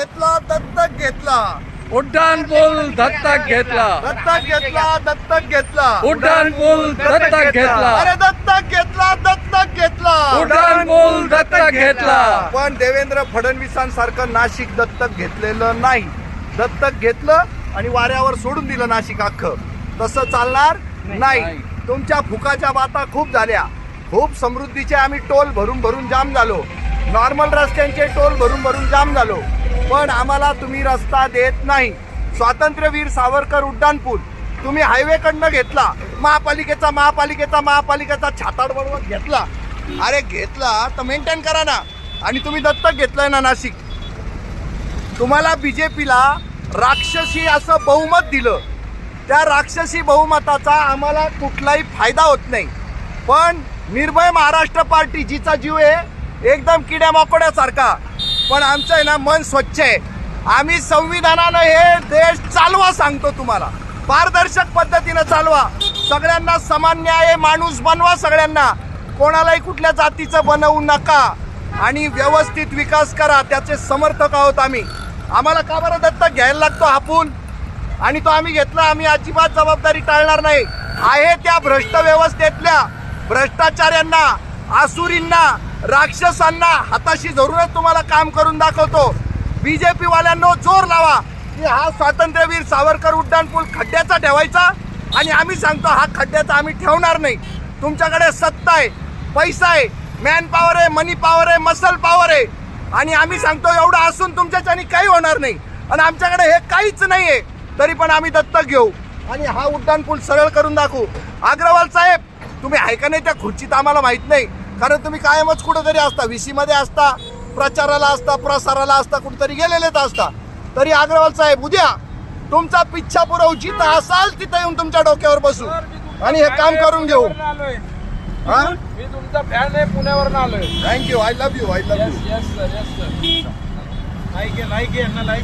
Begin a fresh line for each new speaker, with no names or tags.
घेतला दत्तक घेतला
उड्डाणपूल दत्तक घेतला
दत्तक घेतला दत्तक घेतला
उड्डाणपूल दत्तक घेतला
अरे दत्तक घेतला दत्तक घेतला
उड्डाणपूल दत्तक घेतला
पण देवेंद्र फडणवीसांसारखं नाशिक दत्तक घेतलेलं नाही. दत्तक घेतलं आणि वाऱ्यावर सोडून दिलं नाशिक अख्खं. तसं चालणार नाही. तुमच्या फुकाच्या बाता खूप झाल्या. खूप समृद्धीचे आम्ही टोल भरून भरून जाम झालो. नॉर्मल रस्त्यांचे टोल भरून भरून जाम झालो. पण आम्हाला तुम्ही रस्ता देत नाही. स्वातंत्र्यवीर सावरकर उड्डाणपूल तुम्ही हायवेकडनं घेतला. महापालिकेचा छाताड बनवत घेतला. अरे घेतला तर मेंटेन करा ना. आणि तुम्ही दत्तक घेतलंय ना नाशिक. तुम्हाला बीजेपीला राक्षसी असं बहुमत दिलं. त्या राक्षसी बहुमताचा आम्हाला कुठलाही फायदा होत नाही. पण निर्भय महाराष्ट्र पार्टी जिचा जीव आहे एकदम किड्या मकोड्यासारखा, पण आमचं आहे ना मन स्वच्छ आहे. आम्ही संविधानानं हे देश चालवा सांगतो तुम्हाला. पारदर्शक पद्धतीनं चालवा. सगळ्यांना समान न्याय माणूस बनवा. सगळ्यांना कोणालाही कुठल्या जातीचं बनवू नका आणि व्यवस्थित विकास करा. त्याचे समर्थक आहोत आम्ही. आम्हाला का बरं दत्तक घ्यायला लागतो हापून आणि तो आम्ही घेतला. आम्ही अजिबात जबाबदारी टाळणार नाही. आहे त्या भ्रष्ट व्यवस्थेतल्या भ्रष्टाचार्यांना, आसुरींना, राक्षसांना हाताशी धरूनच तुम्हाला काम करून दाखवतो. बीजेपी वाल्यांनो जोर लावा की हा स्वातंत्र्यवीर सावरकर उड्डाणपूल खड्ड्याचा ठेवायचा. आणि आम्ही सांगतो हा खड्ड्याचा आम्ही ठेवणार नाही. तुमच्याकडे सत्ता आहे, पैसा आहे, मॅन पॉवर आहे, मनी पॉवर आहे, मसल पॉवर आहे. आणि आम्ही सांगतो एवढं असून तुमच्याच्यानी काही होणार नाही. आणि आमच्याकडे हे काहीच नाही आहे तरी पण आम्ही दत्तक घेऊ आणि हा उड्डाणपूल सरळ करून दाखवू. अग्रवाल साहेब तुम्ही आहे का नाही त्या खुर्चीत आम्हाला माहित नाही. कारण तुम्ही कायमच कुठंतरी असता. VC मध्ये असता, प्रचाराला असता, प्रसाराला असता, कुठेतरी गेलेलेच असता. तरी अग्रवाल साहेब उद्या तुमचा पिच्छा पुरवू. जिथं असाल तिथं येऊन तुमच्या डोक्यावर बसू आणि हे काम करून घेऊ.
मी तुमचा फॅन आहे. पुण्यावरून आलोय.
Thank you. I love you.
Yes sir. Like आहे.